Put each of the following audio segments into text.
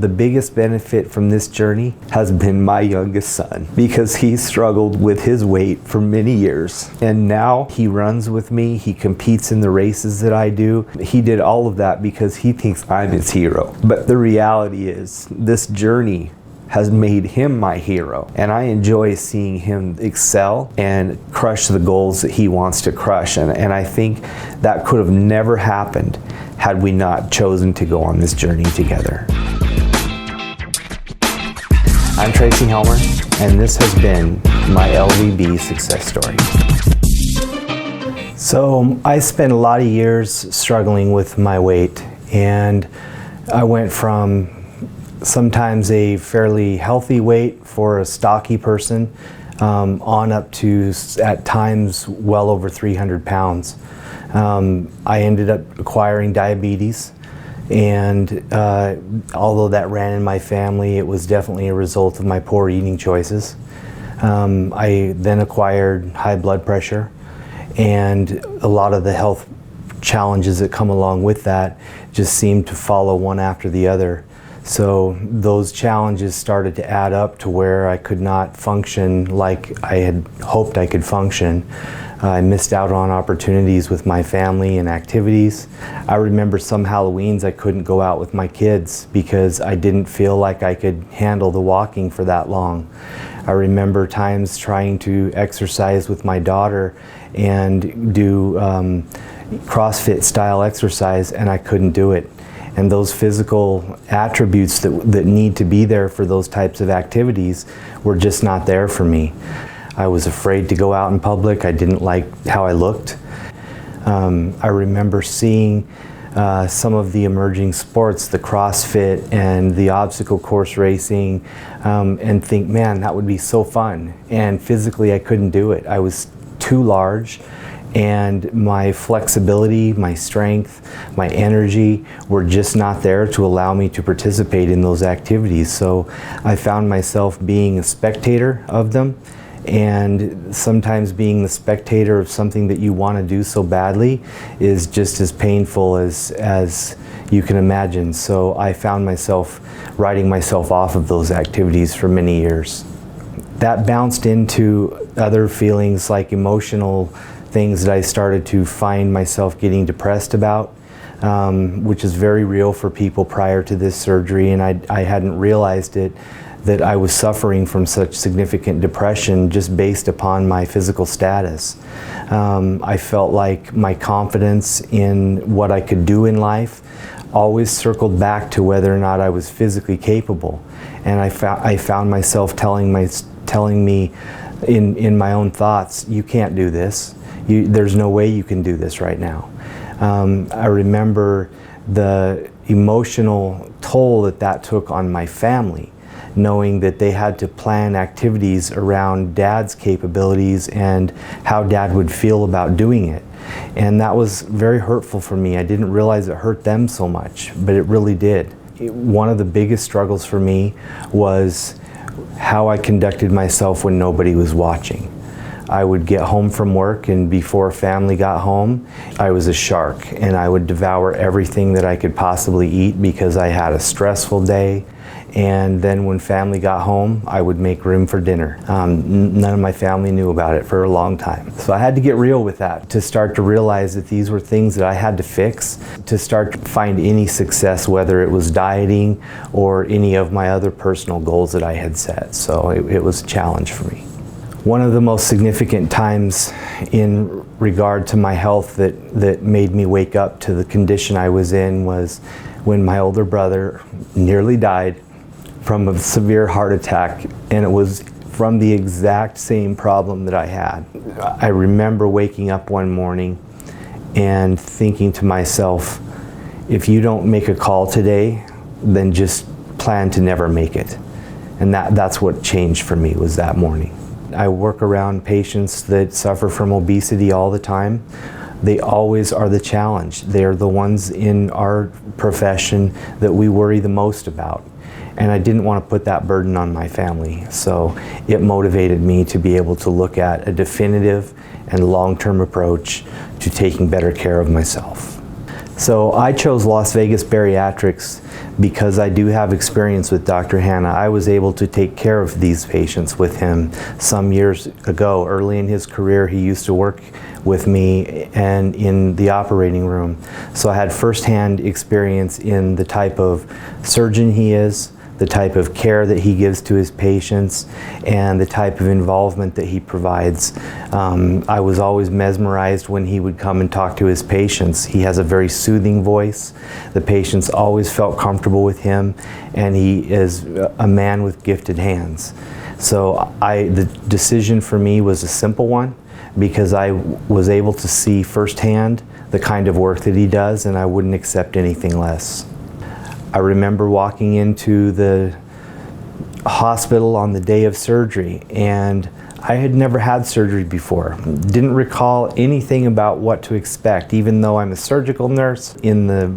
the biggest benefit from this journey has been my youngest son, because he struggled with his weight for many years. And now he runs with me, he competes in the races that I do. He did all of that because he thinks I'm his hero. But the reality is, this journey has made him my hero, and I enjoy seeing him excel and crush the goals that he wants to crush. And I think that could have never happened had we not chosen to go on this journey together. I'm Tracy Helmer, and this has been my LVB success story. So I spent a lot of years struggling with my weight, and I went from sometimes a fairly healthy weight for a stocky person on up to, at times, well over 300 pounds. I ended up acquiring diabetes, and although that ran in my family, it was definitely a result of my poor eating choices. I then acquired high blood pressure, and a lot of the health challenges that come along with that just seemed to follow one after the other. So those challenges started to add up to where I could not function like I had hoped I could function. I missed out on opportunities with my family and activities. I remember some Halloweens I couldn't go out with my kids because I didn't feel like I could handle the walking for that long. I remember times trying to exercise with my daughter and do CrossFit style exercise, and I couldn't do it. And those physical attributes that need to be there for those types of activities were just not there for me. I was afraid to go out in public. I didn't like how I looked. I remember seeing some of the emerging sports, the CrossFit and the obstacle course racing, and think, man, that would be so fun. And physically I couldn't do it. I was too large, and my flexibility, my strength, my energy were just not there to allow me to participate in those activities. So I found myself being a spectator of them, and sometimes being the spectator of something that you want to do so badly is just as painful as you can imagine. So I found myself writing myself off of those activities for many years. That bounced into other feelings, like emotional things that I started to find myself getting depressed about, which is very real for people prior to this surgery, and I hadn't realized it, that I was suffering from such significant depression just based upon my physical status. I felt like my confidence in what I could do in life always circled back to whether or not I was physically capable, and I found myself telling me in my own thoughts, you can't do this. There's no way you can do this right now. I remember the emotional toll that took on my family, knowing that they had to plan activities around Dad's capabilities and how Dad would feel about doing it. And that was very hurtful for me. I didn't realize it hurt them so much, but it really did. One of the biggest struggles for me was how I conducted myself when nobody was watching. I would get home from work, and before family got home, I was a shark, and I would devour everything that I could possibly eat because I had a stressful day. And then when family got home, I would make room for dinner. None of my family knew about it for a long time. So I had to get real with that, to start to realize that these were things that I had to fix to start to find any success, whether it was dieting or any of my other personal goals that I had set. So it was a challenge for me. One of the most significant times in regard to my health that made me wake up to the condition I was in was when my older brother nearly died from a severe heart attack, and it was from the exact same problem that I had. I remember waking up one morning and thinking to myself, if you don't make a call today, then just plan to never make it. And that's what changed for me, was that morning. I work around patients that suffer from obesity all the time. They always are the challenge. They're the ones in our profession that we worry the most about. And I didn't want to put that burden on my family. So it motivated me to be able to look at a definitive and long-term approach to taking better care of myself. So I chose Las Vegas Bariatrics because I do have experience with Dr. Hanna. I was able to take care of these patients with him some years ago. Early in his career, he used to work with me and in the operating room. So I had firsthand experience in the type of surgeon he is, the type of care that he gives to his patients, and the type of involvement that he provides. I was always mesmerized when he would come and talk to his patients. He has a very soothing voice. The patients always felt comfortable with him, and he is a man with gifted hands. So the decision for me was a simple one, because I was able to see firsthand the kind of work that he does, and I wouldn't accept anything less. I remember walking into the hospital on the day of surgery, and I had never had surgery before. Didn't recall anything about what to expect, even though I'm a surgical nurse. In the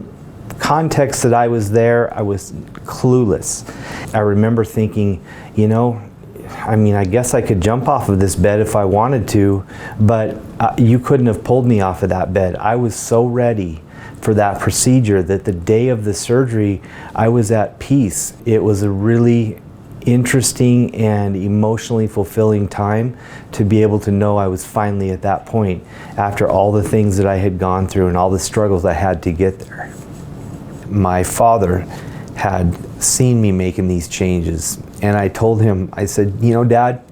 context that I was there, I was clueless. I remember thinking, you know, I guess I could jump off of this bed if I wanted to, but you couldn't have pulled me off of that bed. I was so ready for that procedure that the day of the surgery, I was at peace. It was a really interesting and emotionally fulfilling time to be able to know I was finally at that point after all the things that I had gone through and all the struggles I had to get there. My father had seen me making these changes, and I told him, I said, you know, Dad,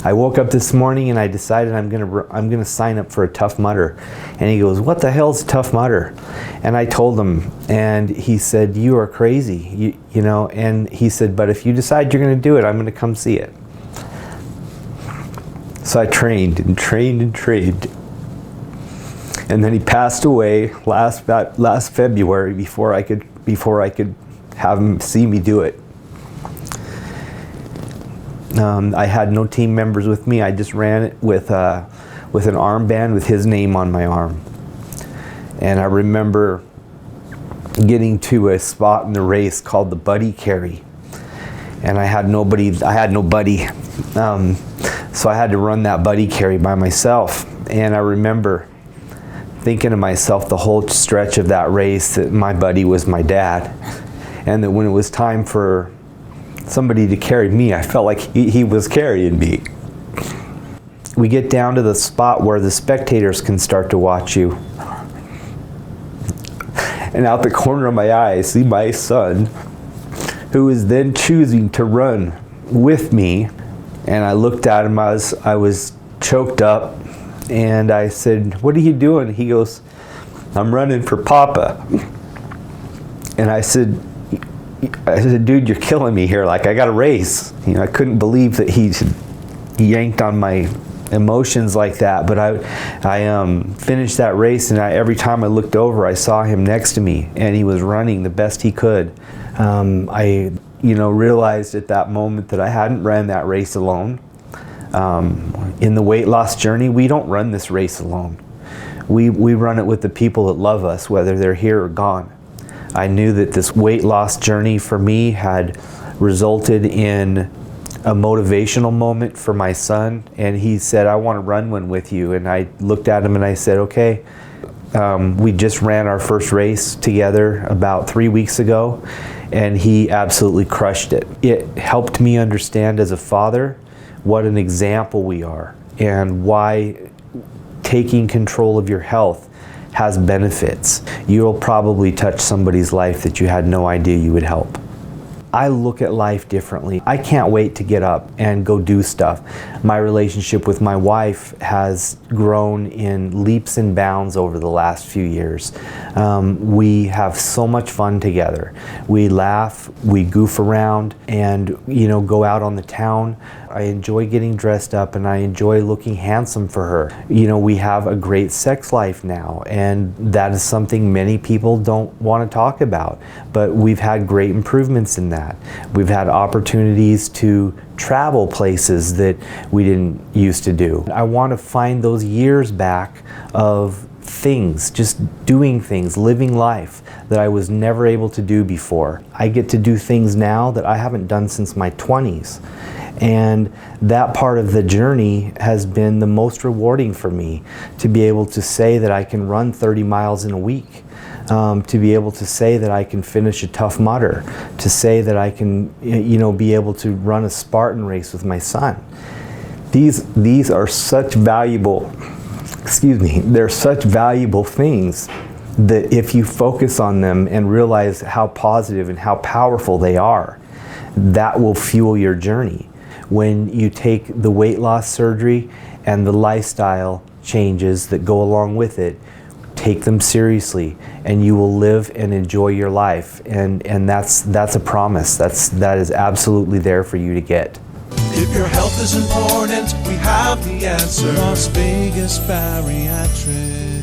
I woke up this morning and I decided I'm gonna sign up for a Tough Mudder. And he goes, what the hell's Tough Mudder? And I told him, and he said, you are crazy, you know. And he said, but if you decide you're gonna do it, I'm gonna come see it. So I trained and trained and trained. And then he passed away last February before I could have him see me do it. I had no team members with me. I just ran it with an armband with his name on my arm. And I remember getting to a spot in the race called the buddy carry. And I had no buddy. So I had to run that buddy carry by myself. And I remember thinking to myself the whole stretch of that race that my buddy was my dad. And that when it was time for somebody to carry me, I felt like he was carrying me. We get down to the spot where the spectators can start to watch you. And out the corner of my eye, I see my son, who is then choosing to run with me. And I looked at him, I was choked up, and I said, what are you doing? He goes, I'm running for Papa. And I said, dude, you're killing me here. Like, I got a race. You know, I couldn't believe that he yanked on my emotions like that. But I finished that race, and every time I looked over, I saw him next to me, and he was running the best he could. I realized at that moment that I hadn't ran that race alone. In the weight loss journey, we don't run this race alone. We run it with the people that love us, whether they're here or gone. I knew that this weight loss journey for me had resulted in a motivational moment for my son, and he said, I want to run one with you. And I looked at him and I said, okay. We just ran our first race together about 3 weeks ago, and he absolutely crushed it. It helped me understand as a father what an example we are and why taking control of your health has benefits. You'll probably touch somebody's life that you had no idea you would help. I look at life differently. I can't wait to get up and go do stuff. My relationship with my wife has grown in leaps and bounds over the last few years. We have so much fun together. We laugh, we goof around, and go out on the town. I enjoy getting dressed up, and I enjoy looking handsome for her. We have a great sex life now, and that is something many people don't want to talk about, but we've had great improvements in that. We've had opportunities to travel places that we didn't used to do. I want to find those years back of things, just doing things, living life that I was never able to do before. I get to do things now that I haven't done since my 20s. And that part of the journey has been the most rewarding for me, to be able to say that I can run 30 miles in a week. to be able to say that I can finish a Tough Mudder, to say that I can, be able to run a Spartan race with my son. These are such valuable, they're such valuable things that if you focus on them and realize how positive and how powerful they are, that will fuel your journey. When you take the weight loss surgery and the lifestyle changes that go along with it, take them seriously, and you will live and enjoy your life. And that's a promise. That is absolutely there for you to get. If your health is important, we have the answer. Las Vegas Bariatrics.